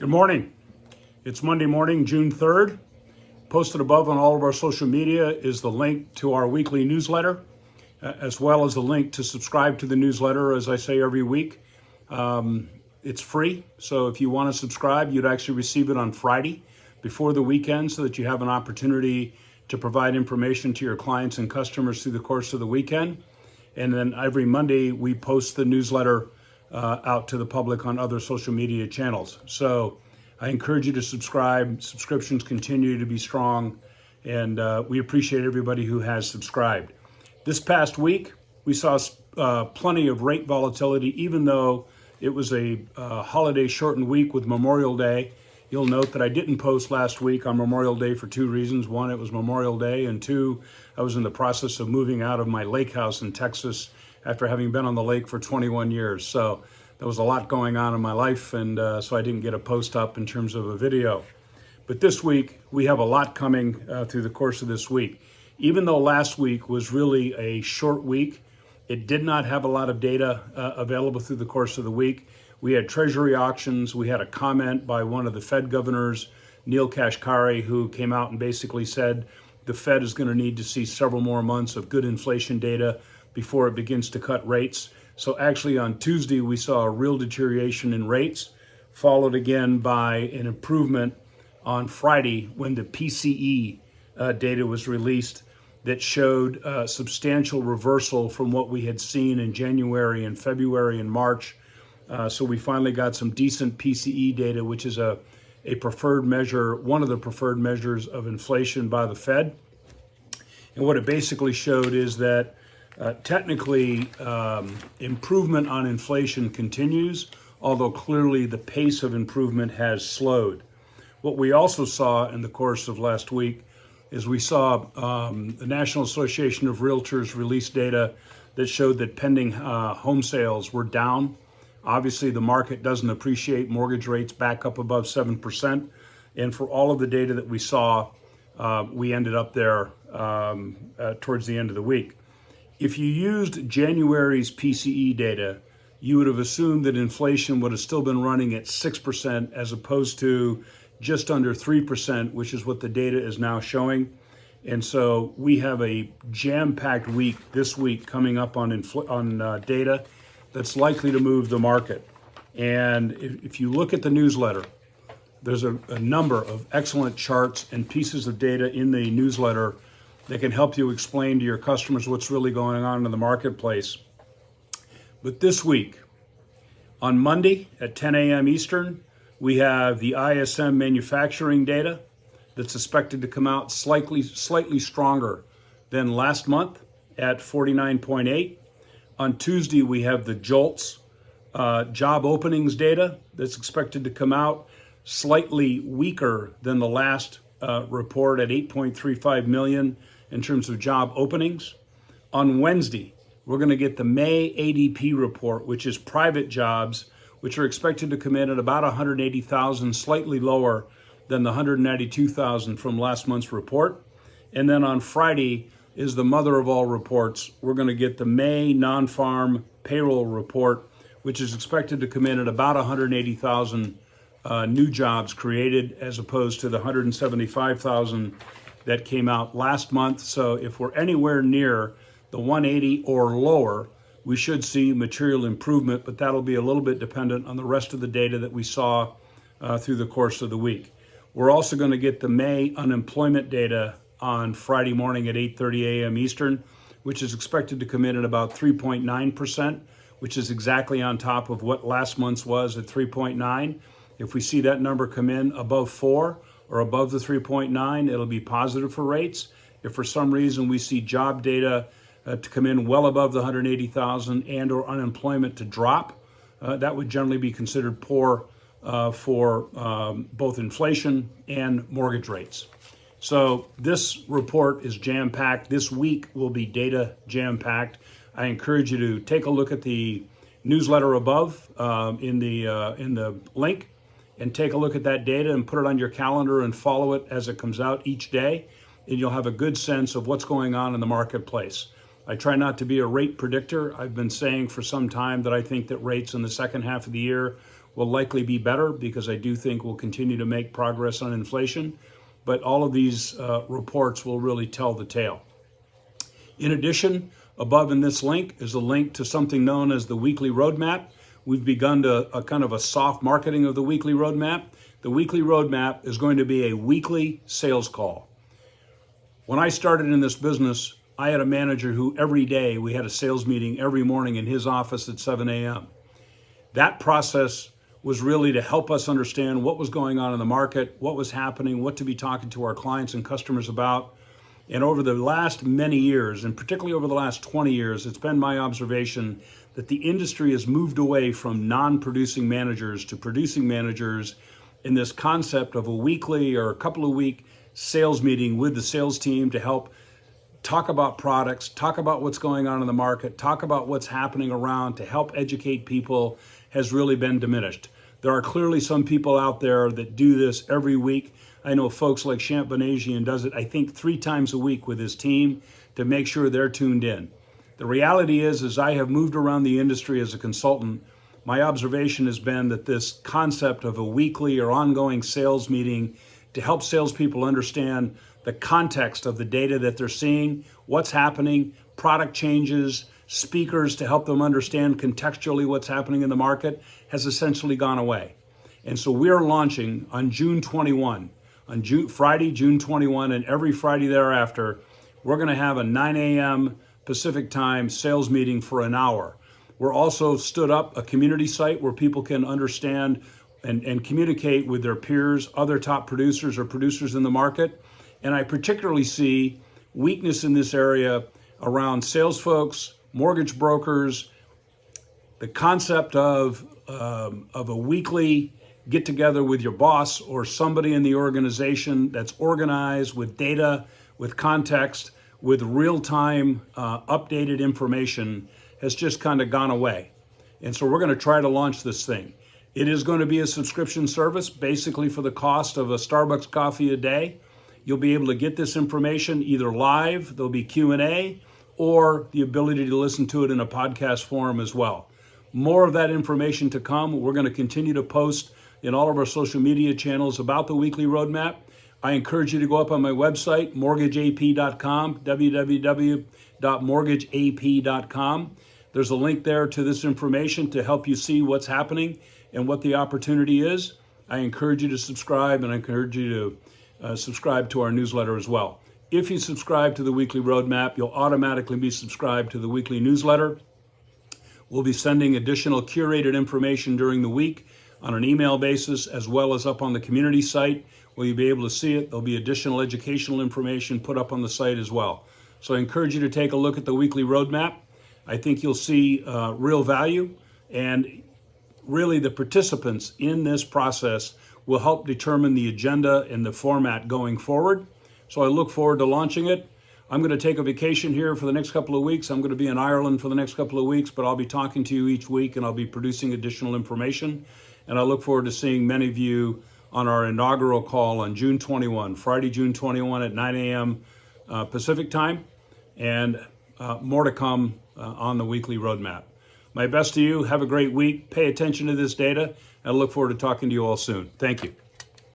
Good morning. It's Monday morning, June 3rd. Posted above on all of our social media is the link to our weekly newsletter, as well as the link to subscribe to the newsletter, as I say every week. It's free, so if you want to subscribe, you'd actually receive it on Friday before the weekend so that you have an opportunity to provide information to your clients and customers through the course of the weekend. And then every Monday, we post the newsletter out to the public on other social media channels. So I encourage you to subscribe. Subscriptions continue to be strong, and we appreciate everybody who has subscribed. This past week, we saw plenty of rate volatility, even though it was a holiday shortened week with Memorial Day. You'll note that I didn't post last week on Memorial Day for two reasons. One, it was Memorial Day, and two, I was in the process of moving out of my lake house in Texas after having been on the lake for 21 years. So there was a lot going on in my life, and so I didn't get a post up in terms of a video. But this week, we have a lot coming through the course of this week. Even though last week was really a short week, it did not have a lot of data available through the course of the week. We had Treasury auctions. We had a comment by one of the Fed governors, Neil Kashkari, who came out and basically said the Fed is going to need to see several more months of good inflation data before it begins to cut rates. So actually on Tuesday, we saw a real deterioration in rates, followed again by an improvement on Friday when the PCE data was released that showed a substantial reversal from what we had seen in January and February and March. So we finally got some decent PCE data, which is a preferred measure, one of the preferred measures of inflation by the Fed. And what it basically showed is that technically, improvement on inflation continues, although clearly the pace of improvement has slowed. What we also saw in the course of last week is we saw the National Association of Realtors release data that showed that pending home sales were down. Obviously, the market doesn't appreciate mortgage rates back up above 7%. And for all of the data that we saw, we ended up there towards the end of the week. If you used January's PCE data, you would have assumed that inflation would have still been running at 6% as opposed to just under 3%, which is what the data is now showing. And so we have a jam-packed week this week coming up on data that's likely to move the market. And if you look at the newsletter, there's a number of excellent charts and pieces of data in the newsletter that can help you explain to your customers what's really going on in the marketplace. But this week, on Monday at 10 a.m. Eastern, we have the ISM manufacturing data that's expected to come out slightly stronger than last month at 49.8. On Tuesday, we have the JOLTS job openings data that's expected to come out slightly weaker than the last report at 8.35 million in terms of job openings. On Wednesday, we're going to get the May ADP report, which is private jobs, which are expected to come in at about 180,000, slightly lower than the 192,000 from last month's report. And then on Friday is the mother of all reports. We're going to get the May non-farm payroll report, which is expected to come in at about 180,000 new jobs created, as opposed to the 175,000 that came out last month. So if we're anywhere near the 180 or lower, we should see material improvement, but that'll be a little bit dependent on the rest of the data that we saw through the course of the week. We're also going to get the May unemployment data on Friday morning at 8:30 a.m. Eastern, which is expected to come in at about 3.9%, which is exactly on top of what last month's was at 3.9. If we see that number come in above 4 or above the 3.9, it'll be positive for rates. If for some reason we see job data to come in well above the 180,000 and or unemployment to drop, that would generally be considered poor for both inflation and mortgage rates. So this report is jam-packed. This week will be data jam-packed. I encourage you to take a look at the newsletter above in the link, and take a look at that data and put it on your calendar and follow it as it comes out each day, and you'll have a good sense of what's going on in the marketplace. I try not to be a rate predictor. I've been saying for some time that I think that rates in the second half of the year will likely be better because I do think we'll continue to make progress on inflation. But all of these reports will really tell the tale. In addition, above in this link is a link to something known as the Weekly Roadmap. We've begun a kind of a soft marketing of the Weekly Roadmap. The Weekly Roadmap is going to be a weekly sales call. When I started in this business, I had a manager who every day we had a sales meeting every morning in his office at 7 a.m. That process was really to help us understand what was going on in the market, what was happening, what to be talking to our clients and customers about. And over the last many years, and particularly over the last 20 years, it's been my observation that the industry has moved away from non-producing managers to producing managers in this concept of a weekly or a couple of week sales meeting with the sales team to help talk about products, talk about what's going on in the market, talk about what's happening around to help educate people has really been diminished. There are clearly some people out there that do this every week. I know folks like Champ Bonasian does it, I think, 3 times a week with his team to make sure they're tuned in. The reality is, as I have moved around the industry as a consultant, my observation has been that this concept of a weekly or ongoing sales meeting to help salespeople understand the context of the data that they're seeing, what's happening, product changes, speakers to help them understand contextually what's happening in the market has essentially gone away. And so we're launching on June 21, Friday, June 21, and every Friday thereafter, we're going to have a 9 a.m. Pacific time sales meeting for an hour. We're also stood up a community site where people can understand and communicate with their peers, other top producers or producers in the market. And I particularly see weakness in this area around sales folks, mortgage brokers, the concept of a weekly get together with your boss or somebody in the organization that's organized with data, with context, with real-time updated information has just kind of gone away. And so we're going to try to launch this thing. It is going to be a subscription service, basically for the cost of a Starbucks coffee a day. You'll be able to get this information either live, there'll be Q&A, or the ability to listen to it in a podcast form as well. More of that information to come. We're going to continue to post in all of our social media channels about the Weekly Roadmap. I encourage you to go up on my website, mortgageap.com, www.mortgageap.com. There's a link there to this information to help you see what's happening and what the opportunity is. I encourage you to subscribe, and I encourage you to subscribe to our newsletter as well. If you subscribe to the Weekly Roadmap, you'll automatically be subscribed to the weekly newsletter. We'll be sending additional curated information during the week on an email basis, as well as up on the community site where you'll be able to see it. There'll be additional educational information put up on the site as well. So I encourage you to take a look at the Weekly Roadmap. I think you'll see real value, and really the participants in this process will help determine the agenda and the format going forward. So I look forward to launching it. I'm going to take a vacation here for the next couple of weeks. I'm going to be in Ireland for the next couple of weeks, but I'll be talking to you each week and I'll be producing additional information. And I look forward to seeing many of you on our inaugural call on June 21, Friday, June 21 at 9 a.m. Pacific time, and more to come on the Weekly Roadmap. My best to you. Have a great week. Pay attention to this data. I look forward to talking to you all soon. Thank you.